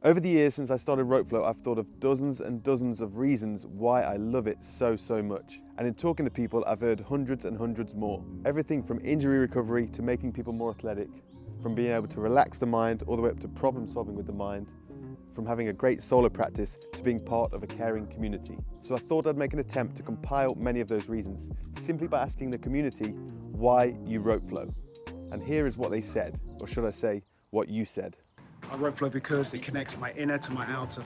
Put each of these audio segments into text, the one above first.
Over the years since I started rope flow, I've thought of dozens and dozens of reasons why I love it so much. And in talking to people, I've heard hundreds and hundreds more. Everything from injury recovery to making people more athletic, from being able to relax the mind all the way up to problem solving with the mind, from having a great solo practice to being part of a caring community. So I thought I'd make an attempt to compile many of those reasons, simply by asking the community why you rope flow. And here is what they said, or should I say, what you said. I rope flow because it connects my inner to my outer.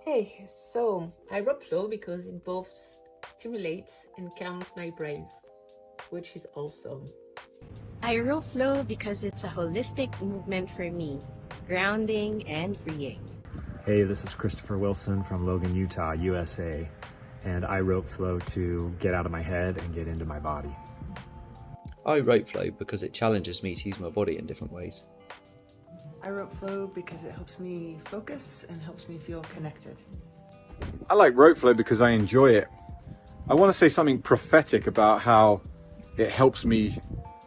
Hey, so I rope flow because it both stimulates and calms my brain, which is awesome. I rope flow because it's a holistic movement for me, grounding and freeing. Hey, this is Christopher Wilson from Logan, Utah, USA, and I rope flow to get out of my head and get into my body. I rope flow because it challenges me to use my body in different ways. I rope flow because it helps me focus and helps me feel connected. I like rope flow because I enjoy it. I want to say something prophetic about how it helps me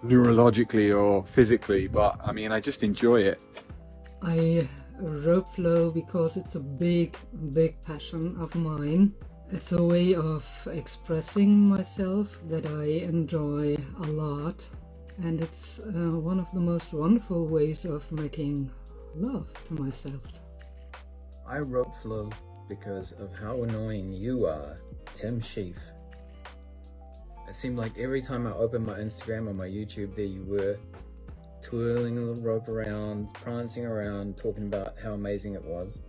neurologically or physically, but I mean, I just enjoy it. I rope flow because it's a big passion of mine. It's a way of expressing myself that I enjoy a lot. And it's one of the most wonderful ways of making love to myself. I rope flow because of how annoying you are, Tim Sheaf. It seemed like every time I opened my Instagram or my YouTube, there you were, twirling the rope around, prancing around, talking about how amazing it was.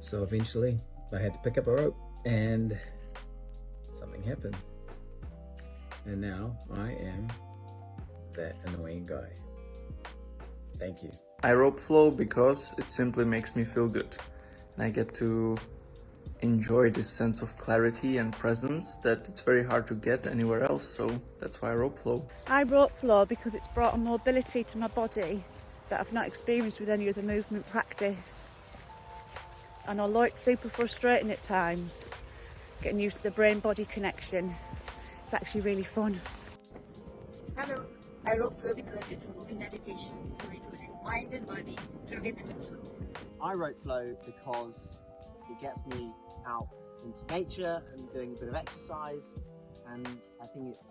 So eventually, I had to pick up a rope, and something happened. And now I am that annoying guy. Thank you. I rope flow because it simply makes me feel good, and I get to enjoy this sense of clarity and presence that it's very hard to get anywhere else, so that's why I rope flow. I rope flow because it's brought a mobility to my body that I've not experienced with any other movement practice. And although it's super frustrating at times, getting used to the brain-body connection, it's actually really fun. Hello. I rope flow because it's a moving meditation, so it's good in mind and body to rhythm and flow. I rope flow because it gets me out into nature and doing a bit of exercise, and I think it's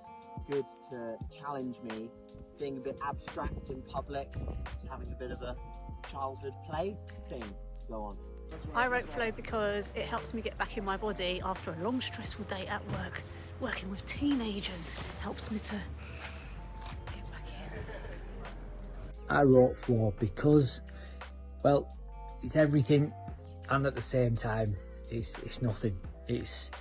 good to challenge me, being a bit abstract in public, just having a bit of a childhood play thing to go on. I rope flow because it helps me get back in my body after a long stressful day at work. Working with teenagers helps me to I rope flow because, well, it's everything, and at the same time, it's nothing. It's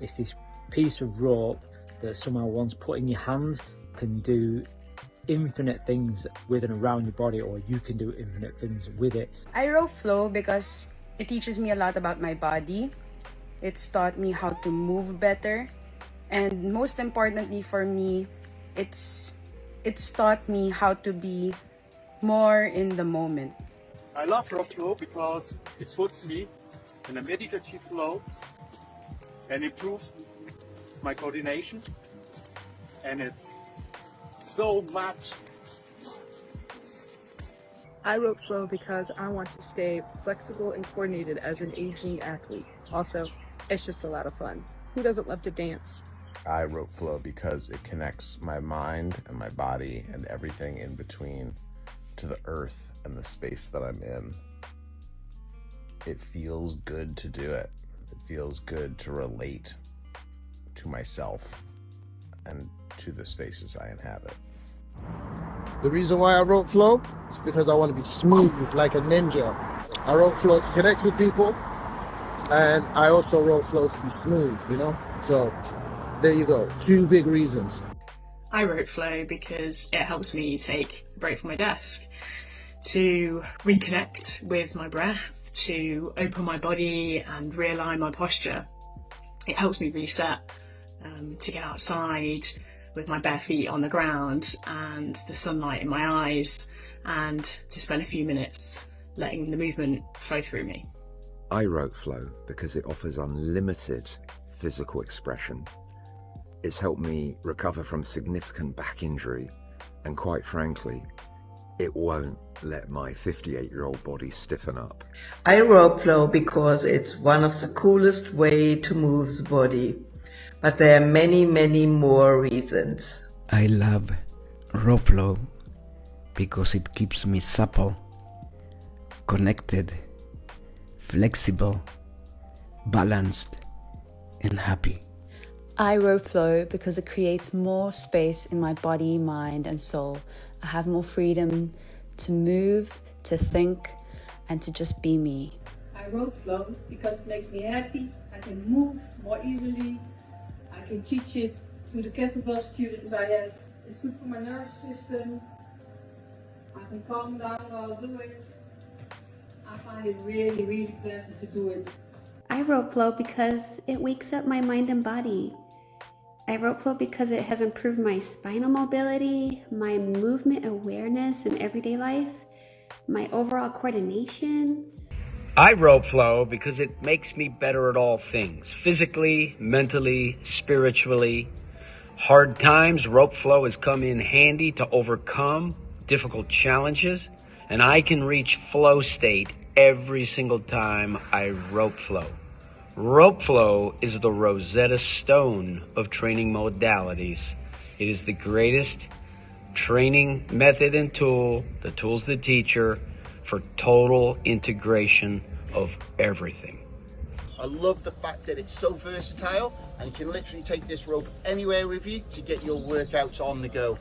this piece of rope that somehow once put in your hand can do infinite things with and around your body, or you can do infinite things with it. I rope flow because it teaches me a lot about my body. It's taught me how to move better, and most importantly for me, it's taught me how to be more in the moment. I love rope flow because it puts me in a meditative flow and improves my coordination, and it's so much. I rope flow because I want to stay flexible and coordinated as an aging athlete. Also, it's just a lot of fun. Who doesn't love to dance? I rope flow because it connects my mind and my body and everything in between to the earth and the space that I'm in. It feels good to do it. It feels good to relate to myself and to the spaces I inhabit. The reason why I rope flow is because I want to be smooth like a ninja. I rope flow to connect with people, and I also rope flow to be smooth, you know? So there you go, two big reasons. I rope flow because it helps me take a break from my desk, to reconnect with my breath, to open my body and realign my posture. It helps me reset, to get outside with my bare feet on the ground and the sunlight in my eyes, and to spend a few minutes letting the movement flow through me. I rope flow because it offers unlimited physical expression. It's helped me recover from significant back injury, and quite frankly, it won't let my 58-year-old body stiffen up. I rope flow because it's one of the coolest way to move the body, but there are many, many more reasons. I love rope flow because it keeps me supple, connected, flexible, balanced, and happy. I rope flow because it creates more space in my body, mind, and soul. I have more freedom to move, to think, and to just be me. I rope flow because it makes me happy. I can move more easily. I can teach it to the kettlebell students I have. It's good for my nervous system. I can calm down while I do it. I find it really, really pleasant to do it. I rope flow because it wakes up my mind and body. I rope flow because it has improved my spinal mobility, my movement awareness in everyday life, my overall coordination. I rope flow because it makes me better at all things, physically, mentally, spiritually. Hard times, rope flow has come in handy to overcome difficult challenges, and I can reach flow state every single time I rope flow. Rope flow is the Rosetta Stone of training modalities. It is the greatest training method and tool, the tool's the teacher, for total integration of everything. I love the fact that it's so versatile and you can literally take this rope anywhere with you to get your workouts on the go.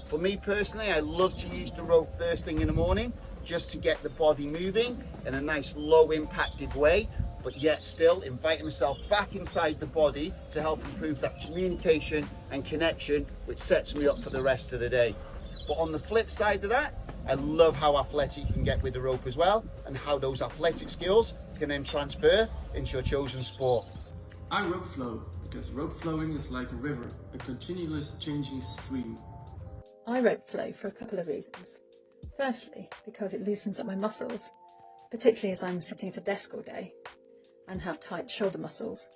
For me personally, I love to use the rope first thing in the morning just to get the body moving in a nice low impacted way, but yet still inviting myself back inside the body to help improve that communication and connection, which sets me up for the rest of the day. But on the flip side of that, I love how athletic you can get with the rope as well, and how those athletic skills can then transfer into your chosen sport. I rope flow because rope flowing is like a river, a continuous changing stream. I rope flow for a couple of reasons. Firstly, because it loosens up my muscles, particularly as I'm sitting at a desk all day and have tight shoulder muscles.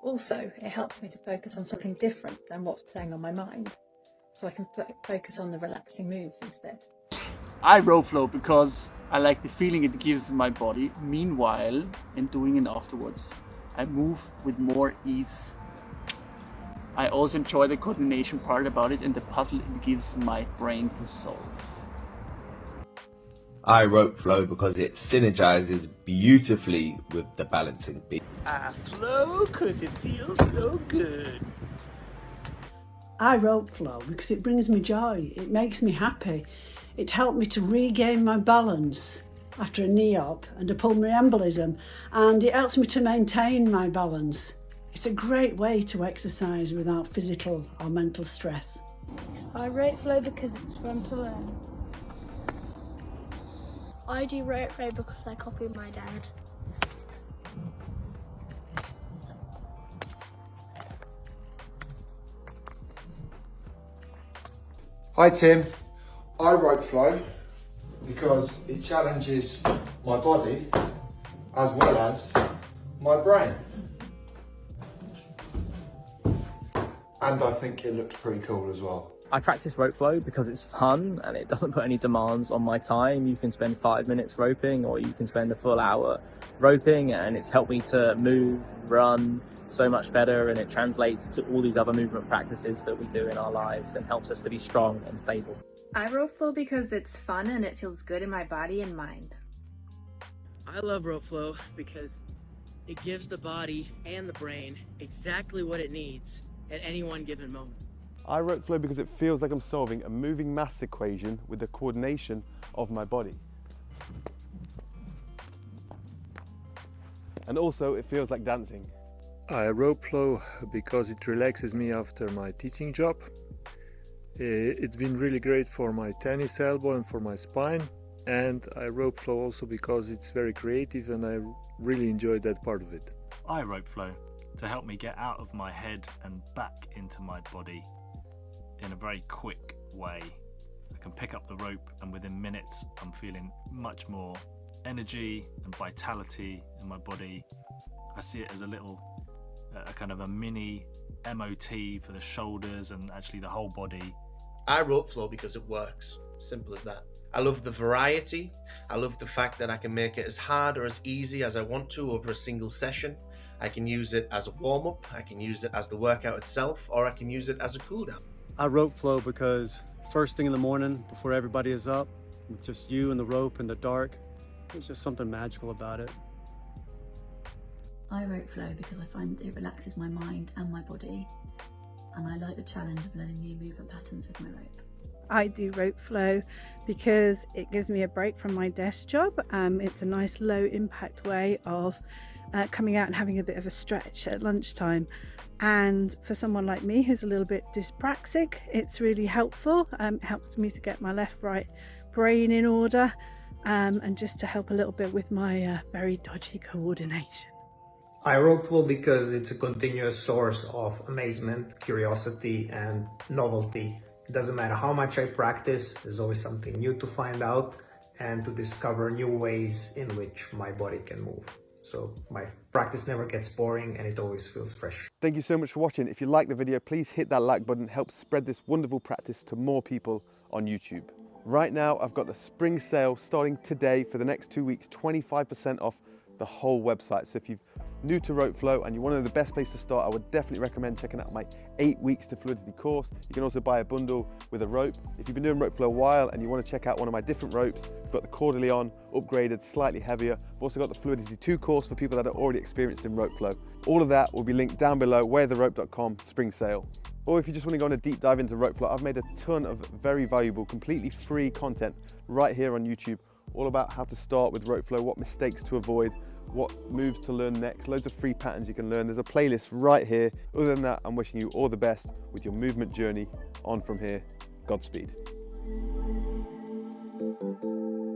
Also, it helps me to focus on something different than what's playing on my mind, so I can focus on the relaxing moves instead. I rope flow because I like the feeling it gives my body. Meanwhile, in doing it afterwards, I move with more ease. I also enjoy the coordination part about it and the puzzle it gives my brain to solve. I rope flow because it synergizes beautifully with the balancing beat. I flow because it feels so good. I rope flow because it brings me joy. It makes me happy. It helped me to regain my balance after a knee op and a pulmonary embolism, and it helps me to maintain my balance. It's a great way to exercise without physical or mental stress. I rope flow because it's fun to learn. I do rope flow because I copied my dad. Hi Tim, I rope flow because it challenges my body as well as my brain. And I think it looks pretty cool as well. I practice rope flow because it's fun and it doesn't put any demands on my time. You can spend 5 minutes roping or you can spend a full hour roping, and it's helped me to move, run so much better, and it translates to all these other movement practices that we do in our lives and helps us to be strong and stable. I rope flow because it's fun and it feels good in my body and mind. I love rope flow because it gives the body and the brain exactly what it needs at any one given moment. I rope flow because it feels like I'm solving a moving mass equation with the coordination of my body. And also it feels like dancing. I rope flow because it relaxes me after my teaching job. It's been really great for my tennis elbow and for my spine. And I rope flow also because it's very creative and I really enjoy that part of it. I rope flow to help me get out of my head and back into my body in a very quick way. I can pick up the rope and within minutes I'm feeling much more energy and vitality in my body. I see it as a little kind of a mini MOT for the shoulders and actually the whole body. I rope flow because it works. Simple as that. I love the variety. I love the fact that I can make it as hard or as easy as I want to over a single session. I can use it as a warm-up, I can use it as the workout itself, or I can use it as a cool-down. I rope flow because first thing in the morning, before everybody is up, with just you and the rope in the dark, there's just something magical about it. I rope flow because I find it relaxes my mind and my body, and I like the challenge of learning new movement patterns with my rope. I do rope flow because it gives me a break from my desk job. It's a nice low impact way of coming out and having a bit of a stretch at lunchtime. And for someone like me who's a little bit dyspraxic, it's really helpful. It helps me to get my left-right brain in order and just to help a little bit with my very dodgy coordination. I rope flow because it's a continuous source of amazement, curiosity, and novelty. It doesn't matter how much I practice, there's always something new to find out and to discover new ways in which my body can move. So my practice never gets boring and it always feels fresh. Thank you so much for watching. If you like the video, please hit that like button. Help spread this wonderful practice to more people on YouTube. Right now, I've got a spring sale starting today for the next 2 weeks, 25% off the whole website. So if you're new to rope flow and you want to know the best place to start, I would definitely recommend checking out my 8 weeks to fluidity course. You can also buy a bundle with a rope. If you've been doing rope flow a while and you want to check out one of my different ropes, we've got the Cordellion, upgraded, slightly heavier. I've also got the Fluidity 2 course for people that are already experienced in rope flow. All of that will be linked down below, weartherope.com, spring sale. Or if you just want to go on a deep dive into rope flow, I've made a ton of very valuable, completely free content right here on YouTube, all about how to start with rope flow, what mistakes to avoid, what moves to learn next, loads of free patterns you can learn. There's a playlist right here. Other than that, I'm wishing you all the best with your movement journey on from here. Godspeed.